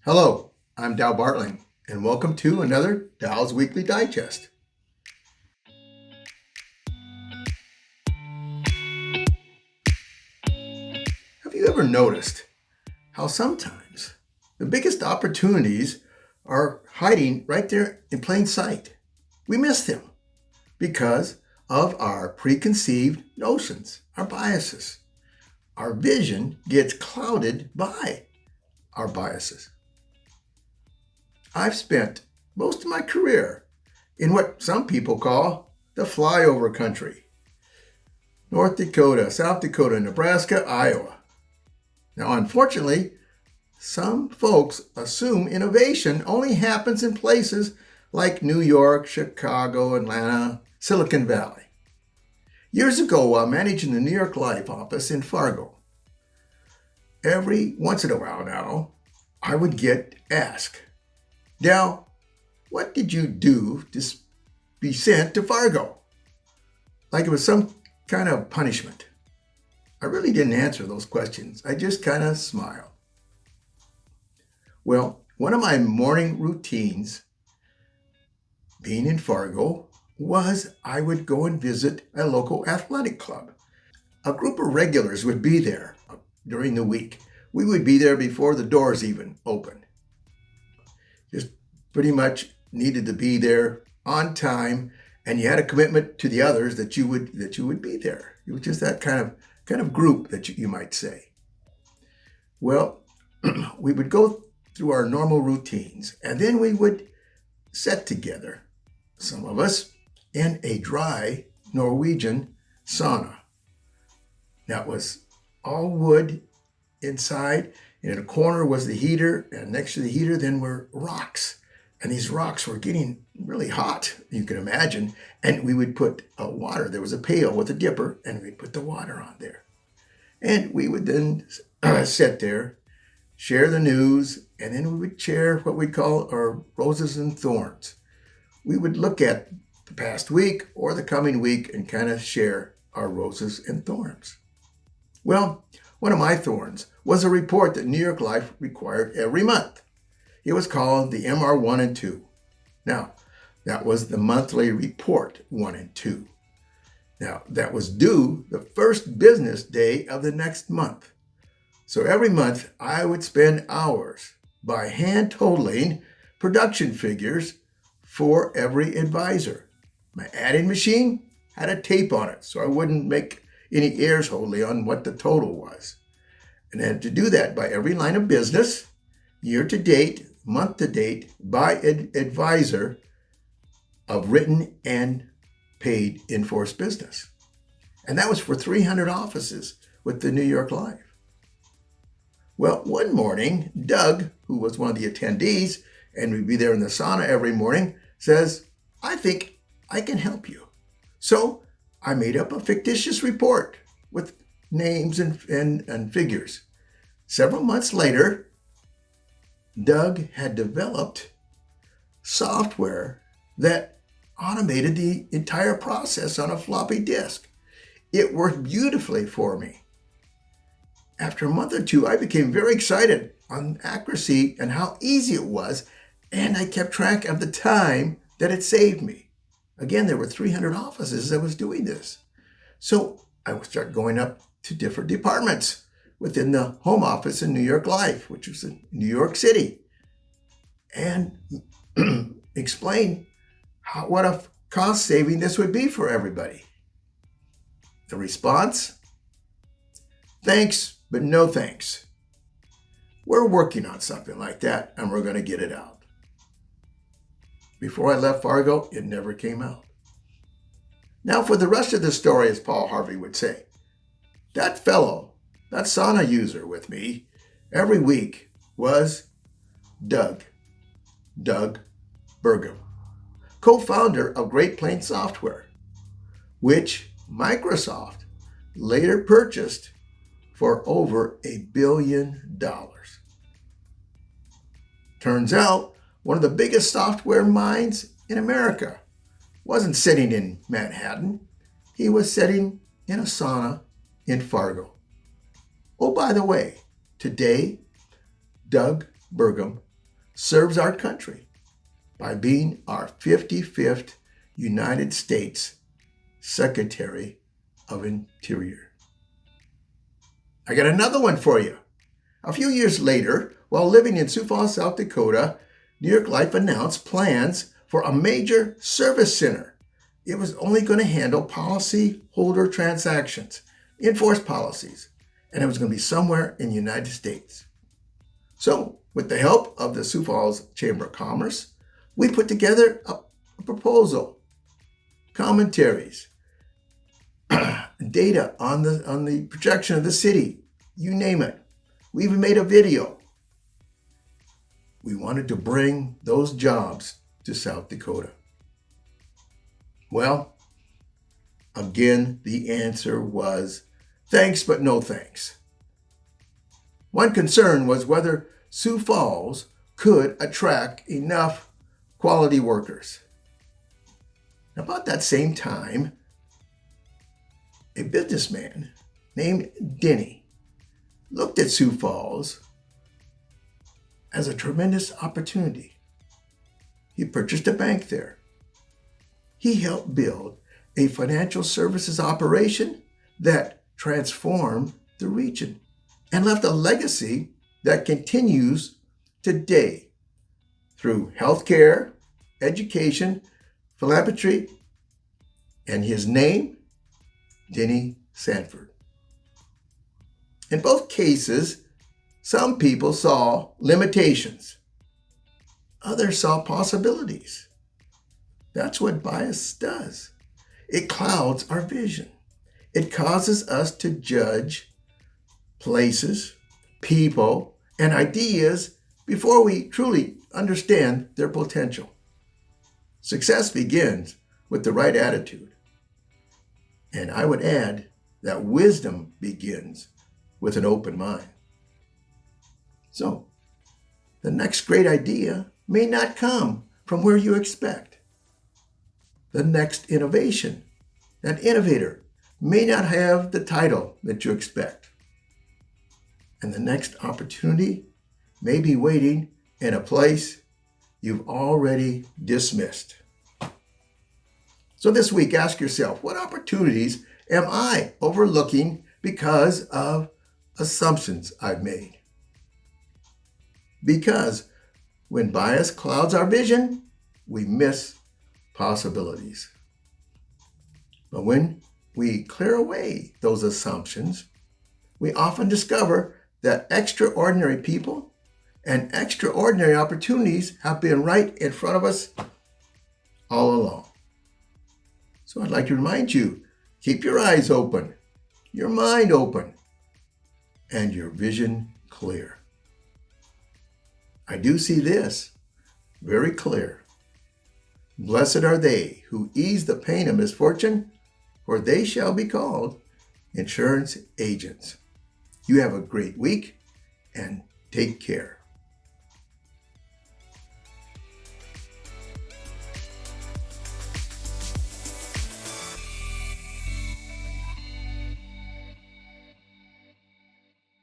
Hello, I'm Dow Bartling, and welcome to another Dow's Weekly Digest. Have you ever noticed how sometimes the biggest opportunities are hiding right there in plain sight? We miss them because of our preconceived notions, our biases. Our vision gets clouded by our biases. I've spent most of my career in what some people call the flyover country: North Dakota, South Dakota, Nebraska, Iowa. Now, unfortunately, some folks assume innovation only happens in places like New York, Chicago, Atlanta, Silicon Valley. Years ago, while managing the New York Life office in Fargo, every once in a while now, I would get asked, "Now, what did you do to be sent to Fargo?" Like it was some kind of punishment. I really didn't answer those questions. I just kind of smiled. Well, one of my morning routines being in Fargo was I would go and visit a local athletic club. A group of regulars would be there during the week. We would be there before the doors even opened. Just pretty much needed to be there on time, and you had a commitment to the others that you would be there. It was just that kind of group that you might say. Well, we would go through our normal routines, and then we would sit together, some of us, in a dry Norwegian sauna. That was all wood inside, and in a corner was the heater, and next to the heater then were rocks. And these rocks were getting really hot, you can imagine. And we would put water. There was a pail with a dipper, and we'd put the water on there. And we would then sit there, share the news, and then we would share what we'd call our roses and thorns. We would look at the past week or the coming week and kind of share our roses and thorns. Well, one of my thorns was a report that New York Life required every month. It was called the MR1 and 2. Now, that was the monthly report 1 and 2. Now, that was due the first business day of the next month. So every month, I would spend hours by hand totaling production figures for every advisor. My adding machine had a tape on it, so I wouldn't make any errors wholly on what the total was. And then to do that by every line of business, year to date, month to date, by advisor of written and paid in-force business. And that was for 300 offices with the New York Life. Well, one morning, Doug, who was one of the attendees, and would be there in the sauna every morning, says, "I think I can help you." So I made up a fictitious report with names and figures. Several months later, Doug had developed software that automated the entire process on a floppy disk. It worked beautifully for me. After a month or two, I became very excited on accuracy and how easy it was, and I kept track of the time that it saved me. Again, there were 300 offices that was doing this. So I would start going up to different departments within the home office in New York Life, which was in New York City, and explain what a cost saving this would be for everybody. The response: "Thanks, but no thanks. We're working on something like that, and we're going to get it out." Before I left Fargo, it never came out. Now for the rest of the story, as Paul Harvey would say, that fellow, that sauna user with me every week was Doug Burgum, co-founder of Great Plains Software, which Microsoft later purchased for over $1 billion. Turns out, one of the biggest software minds in America wasn't sitting in Manhattan. He was sitting in a sauna in Fargo. Oh, by the way, today, Doug Burgum serves our country by being our 55th United States Secretary of Interior. I got another one for you. A few years later, while living in Sioux Falls, South Dakota, New York Life announced plans for a major service center. It was only going to handle policy holder transactions, enforce policies, and it was going to be somewhere in the United States. So, with the help of the Sioux Falls Chamber of Commerce, we put together a proposal, commentaries, data on the projection of the city, you name it. We even made a video. We wanted to bring those jobs to South Dakota. Well, again, the answer was thanks, but no thanks. One concern was whether Sioux Falls could attract enough quality workers. About that same time, a businessman named Denny looked at Sioux Falls as a tremendous opportunity. He purchased a bank there. He helped build a financial services operation that transformed the region and left a legacy that continues today through healthcare, education, philanthropy, and his name, Denny Sanford. In both cases, some people saw limitations. Others saw possibilities. That's what bias does. It clouds our vision. It causes us to judge places, people, and ideas before we truly understand their potential. Success begins with the right attitude. And I would add that wisdom begins with an open mind. So, the next great idea may not come from where you expect. The next innovation, that innovator, may not have the title that you expect. And the next opportunity may be waiting in a place you've already dismissed. So this week, ask yourself, what opportunities am I overlooking because of assumptions I've made? Because when bias clouds our vision, we miss possibilities. But when we clear away those assumptions, we often discover that extraordinary people and extraordinary opportunities have been right in front of us all along. So I'd like to remind you, keep your eyes open, your mind open, and your vision clear. I do see this very clear. Blessed are they who ease the pain of misfortune, for they shall be called insurance agents. You have a great week and take care.